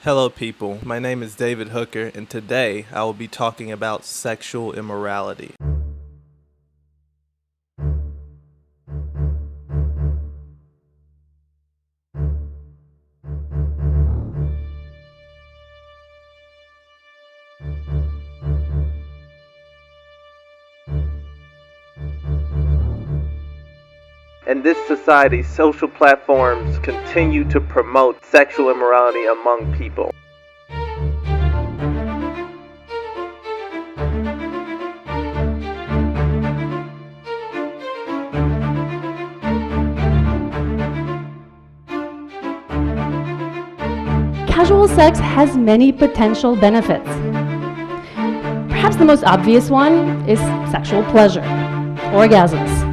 Hello people, my name is David Hooker and today I will be talking about sexual immorality. In this society, social platforms continue to promote sexual immorality among people. Casual sex has many potential benefits. Perhaps the most obvious one is sexual pleasure, orgasms,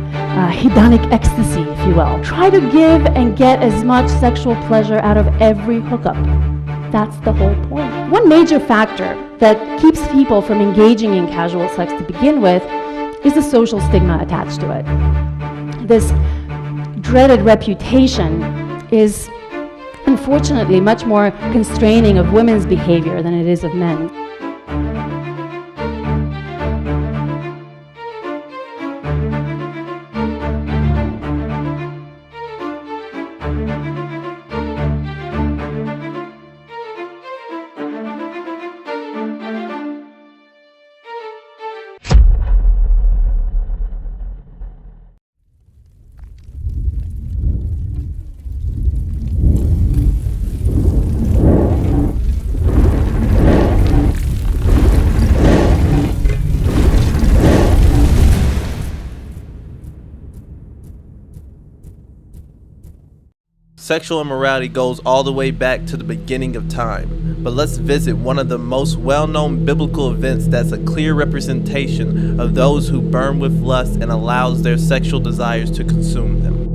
hedonic ecstasy, if you will. Try to give and get as much sexual pleasure out of every hookup. That's the whole point. One major factor that keeps people from engaging in casual sex to begin with is the social stigma attached to it. This dreaded reputation is unfortunately much more constraining of women's behavior than it is of men. Sexual immorality goes all the way back to the beginning of time, but let's visit one of the most well-known biblical events that's a clear representation of those who burn with lust and allows their sexual desires to consume them.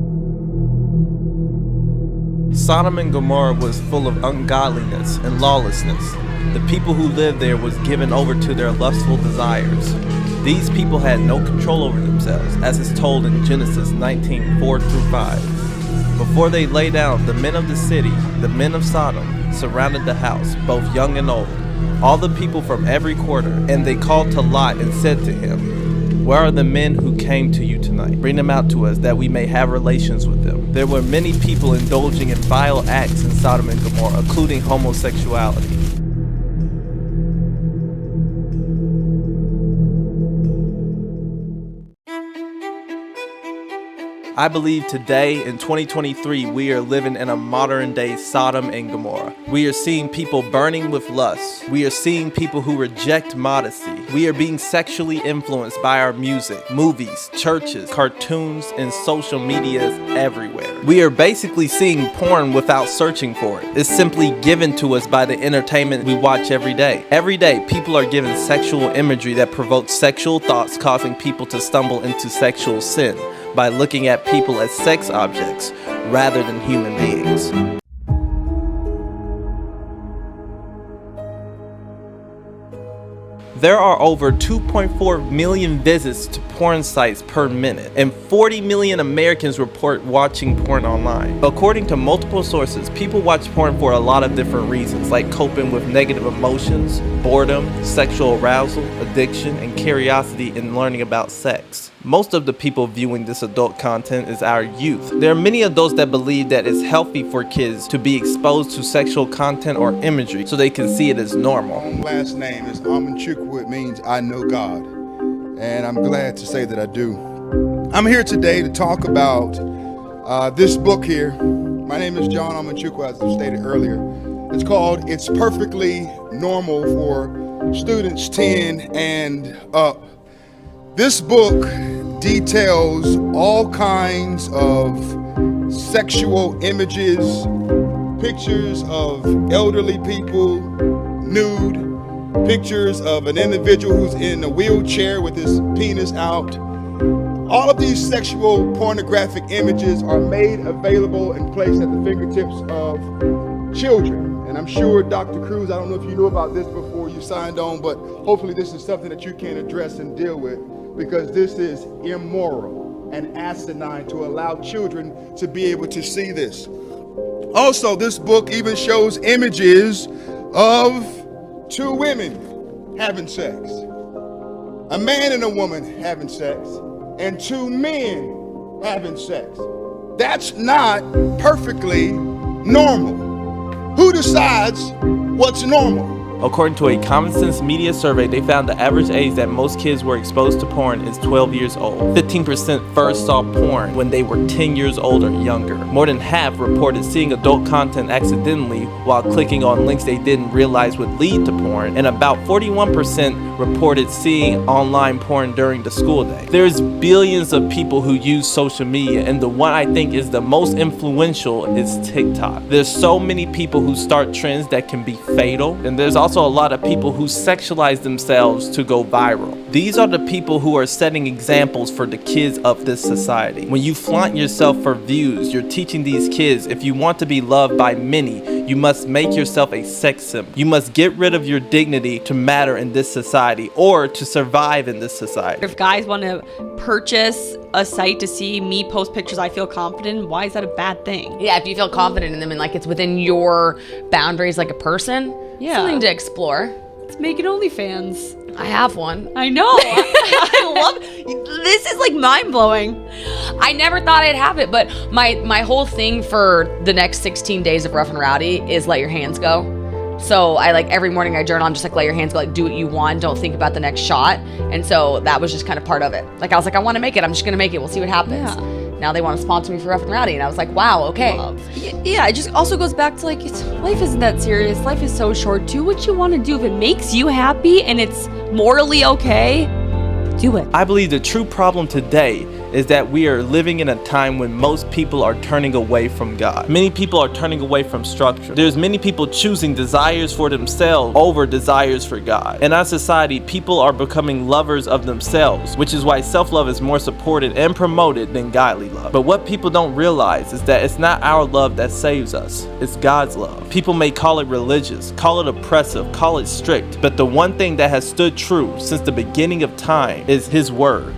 Sodom and Gomorrah was full of ungodliness and lawlessness. The people who lived there was given over to their lustful desires. These people had no control over themselves, as is told in Genesis 19:4-5. Before they lay down, the men of the city, the men of Sodom, surrounded the house, both young and old, all the people from every quarter, and they called to Lot and said to him, "Where are the men who came to you tonight? Bring them out to us, that we may have relations with them." There were many people indulging in vile acts in Sodom and Gomorrah, including homosexuality. I believe today, in 2023, we are living in a modern day Sodom and Gomorrah. We are seeing people burning with lust. We are seeing people who reject modesty. We are being sexually influenced by our music, movies, churches, cartoons, and social medias everywhere. We are basically seeing porn without searching for it. It's simply given to us by the entertainment we watch every day. Every day, people are given sexual imagery that provokes sexual thoughts, causing people to stumble into sexual sin by looking at people as sex objects rather than human beings. There are over 2.4 million visits to porn sites per minute, and 40 million Americans report watching porn online. According to multiple sources, people watch porn for a lot of different reasons, like coping with negative emotions, boredom, sexual arousal, addiction, and curiosity in learning about sex. Most of the people viewing this adult content is our youth. There are many adults that believe that it's healthy for kids to be exposed to sexual content or imagery so they can see it as normal. Last name is Amanchukwu, means I know God, and I'm glad to say that I do. I'm here today to talk about this book here. My name is John Amanchukwu, as I stated earlier. It's called It's Perfectly Normal for Students 10 and Up. This book details all kinds of sexual images, pictures of elderly people, nude, pictures of an individual who's in a wheelchair with his penis out. All of these sexual pornographic images are made available and placed at the fingertips of children. And I'm sure, Dr. Cruz, I don't know if you knew about this before you signed on, but hopefully this is something that you can address and deal with, because this is immoral and asinine to allow children to be able to see this. Also, this book even shows images of two women having sex, a man and a woman having sex, and two men having sex. That's not perfectly normal. Who decides what's normal? According to a Common Sense Media survey, they found the average age that most kids were exposed to porn is 12 years old. 15% first saw porn when they were 10 years old or younger. More than half reported seeing adult content accidentally while clicking on links they didn't realize would lead to porn, and about 41% reported seeing online porn during the school day. There's billions of people who use social media, and the one I think is the most influential is TikTok. There's so many people who start trends that can be fatal, and there's also a lot of people who sexualize themselves to go viral. These are the people who are setting examples for the kids of this society. When you flaunt yourself for views, you're teaching these kids if you want to be loved by many, you must make yourself a sex symbol. You must get rid of your dignity to matter in this society or to survive in this society. If guys want to purchase a site to see me post pictures I feel confident in, why is that a bad thing? Yeah, if you feel confident in them and like it's within your boundaries like a person, Yeah. something to explore. Let's make it OnlyFans. I have one. I know. I love this. Is like mind blowing. I never thought I'd have it, but my whole thing for the next 16 days of Rough and Rowdy is let your hands go. So I like every morning I journal, I'm just like, let your hands go, like do what you want, don't think about the next shot. And so that was just kind of part of it. Like I was like, I want to make it, I'm just gonna make it, we'll see what happens. Yeah. Now they want to sponsor me for Rough and Rowdy, and I was like, wow, okay. Yeah, it just also goes back to like, life isn't that serious. Life is so short. Do what you want to do. If it makes you happy and it's morally okay, do it. I believe the true problem today is that we are living in a time when most people are turning away from God. Many people are turning away from structure. There's many people choosing desires for themselves over desires for God. In our society, people are becoming lovers of themselves, which is why self-love is more supported and promoted than godly love. But what people don't realize is that it's not our love that saves us, it's God's love. People may call it religious, call it oppressive, call it strict, but the one thing that has stood true since the beginning of time is His word.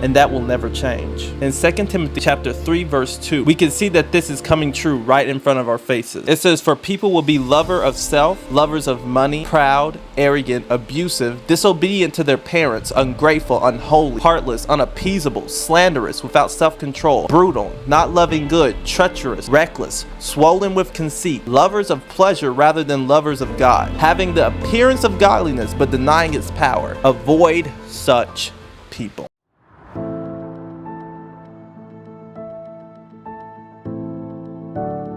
And that will never change. In 2 Timothy chapter 3 verse 2, we can see that this is coming true right in front of our faces. It says, for people will be lover of self, lovers of money, proud, arrogant, abusive, disobedient to their parents, ungrateful, unholy, heartless, unappeasable, slanderous, without self-control, brutal, not loving good, treacherous, reckless, swollen with conceit, lovers of pleasure rather than lovers of God, having the appearance of godliness but denying its power. Avoid such people.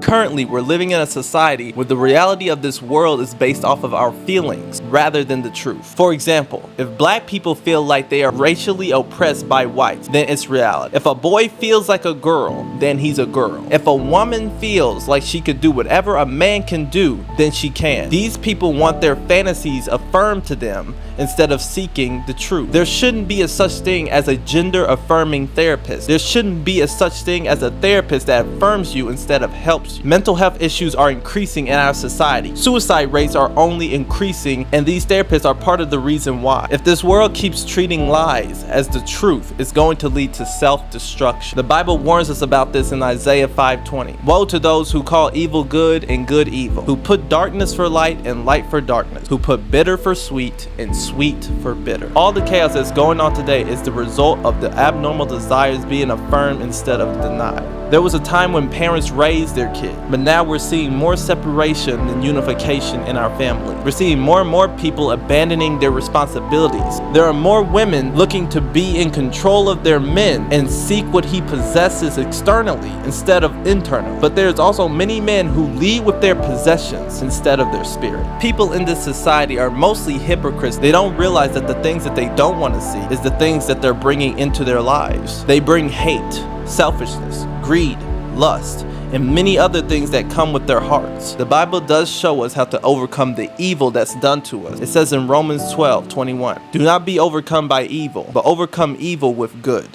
Currently, we're living in a society where the reality of this world is based off of our feelings rather than the truth. For example, if black people feel like they are racially oppressed by whites, then it's reality. If a boy feels like a girl, then he's a girl. If a woman feels like she could do whatever a man can do, then she can. These people want their fantasies affirmed to them instead of seeking the truth. There shouldn't be a such thing as a gender affirming therapist. There shouldn't be a such thing as a therapist that affirms you instead of helps you. Mental health issues are increasing in our society. Suicide rates are only increasing, and these therapists are part of the reason why. If this world keeps treating lies as the truth, it's going to lead to self-destruction. The Bible warns us about this in Isaiah 5:20. Woe to those who call evil good and good evil, who put darkness for light and light for darkness, who put bitter for sweet and sweet for bitter. All the chaos that's going on today is the result of the abnormal desires being affirmed instead of denied. There was a time when parents raised their kids, but now we're seeing more separation than unification in our family. We're seeing more and more people abandoning their responsibilities. There are more women looking to be in control of their men and seek what he possesses externally instead of internally. But there's also many men who lead with their possessions instead of their spirit. People in this society are mostly hypocrites. They don't realize that the things that they don't want to see is the things that they're bringing into their lives. They bring hate, selfishness, greed, lust, and many other things that come with their hearts. The Bible does show us how to overcome the evil that's done to us. It says in Romans 12:21, do not be overcome by evil, but overcome evil with good.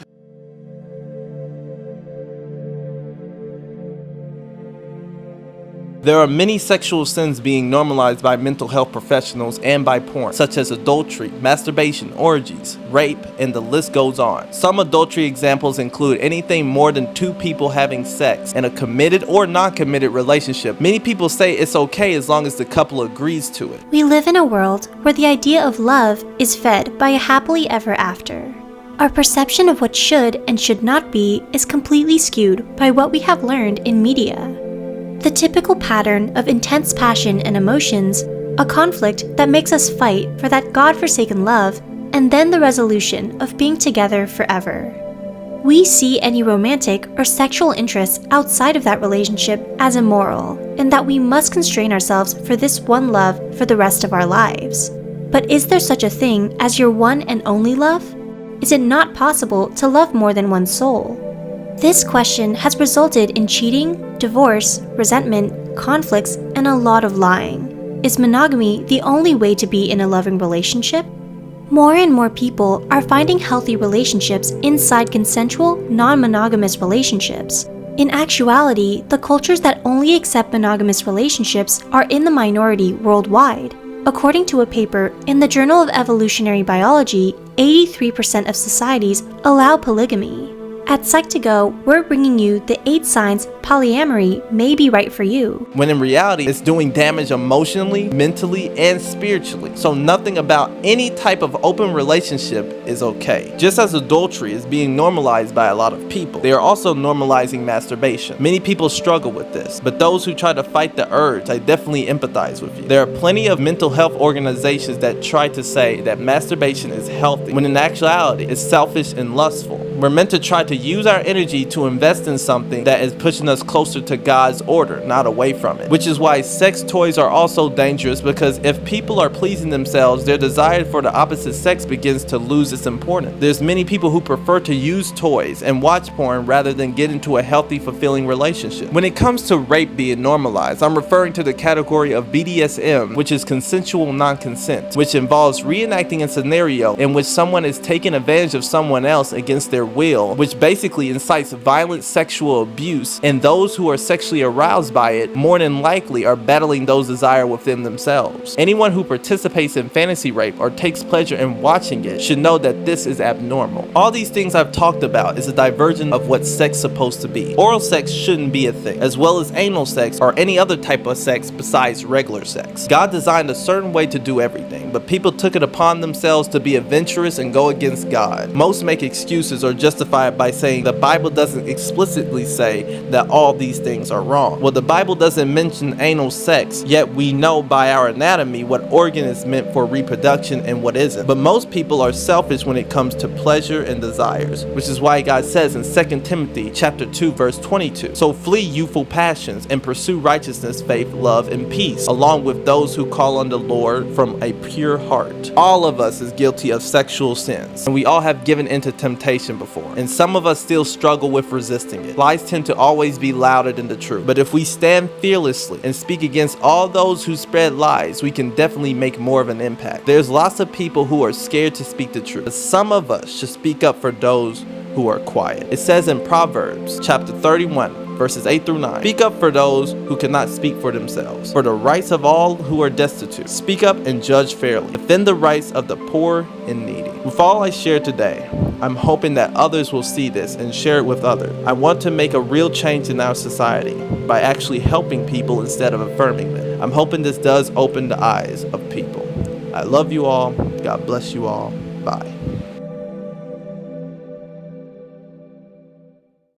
There are many sexual sins being normalized by mental health professionals and by porn, such as adultery, masturbation, orgies, rape, and the list goes on. Some adultery examples include anything more than two people having sex in a committed or non-committed relationship. Many people say it's okay as long as the couple agrees to it. We live in a world where the idea of love is fed by a happily ever after. Our perception of what should and should not be is completely skewed by what we have learned in media. The typical pattern of intense passion and emotions, a conflict that makes us fight for that God-forsaken love, and then the resolution of being together forever. We see any romantic or sexual interests outside of that relationship as immoral, and that we must constrain ourselves for this one love for the rest of our lives. But is there such a thing as your one and only love? Is it not possible to love more than one soul? This question has resulted in cheating, divorce, resentment, conflicts, and a lot of lying. Is monogamy the only way to be in a loving relationship? More and more people are finding healthy relationships inside consensual, non-monogamous relationships. In actuality, the cultures that only accept monogamous relationships are in the minority worldwide. According to a paper in the Journal of Evolutionary Biology, 83% of societies allow polygamy. At Psych2Go, we're bringing you the 8 signs polyamory may be right for you. When in reality, it's doing damage emotionally, mentally, and spiritually. So nothing about any type of open relationship is okay. Just as adultery is being normalized by a lot of people, they are also normalizing masturbation. Many people struggle with this, but those who try to fight the urge, I definitely empathize with you. There are plenty of mental health organizations that try to say that masturbation is healthy, when in actuality, it's selfish and lustful. We're meant to try to use our energy to invest in something that is pushing us closer to God's order, not away from it. Which is why sex toys are also dangerous, because if people are pleasing themselves, their desire for the opposite sex begins to lose its importance. There's many people who prefer to use toys and watch porn rather than get into a healthy, fulfilling relationship. When it comes to rape being normalized, I'm referring to the category of BDSM, which is consensual non-consent, which involves reenacting a scenario in which someone is taking advantage of someone else against their will, which basically incites violent sexual abuse, and those who are sexually aroused by it more than likely are battling those desires within themselves. Anyone who participates in fantasy rape or takes pleasure in watching it should know that this is abnormal. All these things I've talked about is a diversion of what sex is supposed to be. Oral sex shouldn't be a thing, as well as anal sex or any other type of sex besides regular sex. God designed a certain way to do everything, but people took it upon themselves to be adventurous and go against God. Most make excuses or justify it by saying the Bible doesn't explicitly say that all these things are wrong. Well, the Bible doesn't mention anal sex, yet we know by our anatomy what organ is meant for reproduction and what isn't. But most people are selfish when it comes to pleasure and desires, which is why God says in 2 Timothy chapter 2 verse 22, "So flee youthful passions and pursue righteousness, faith, love, and peace, along with those who call on the Lord from a pure heart." All of us is guilty of sexual sins, and we all have given into temptation before, and some of us still struggle with resisting it. Lies tend to always be louder than the truth, but if we stand fearlessly and speak against all those who spread lies, we can definitely make more of an impact. There's lots of people who are scared to speak the truth, but some of us should speak up for those who are quiet. It says in Proverbs chapter 31 verses 8 through 9, "Speak up for those who cannot speak for themselves, for the rights of all who are destitute. Speak up and judge fairly. Defend the rights of the poor and needy." With all I shared today, I'm hoping that others will see this and share it with others. I want to make a real change in our society by actually helping people instead of affirming them. I'm hoping this does open the eyes of people. I love you all. God bless you all. Bye.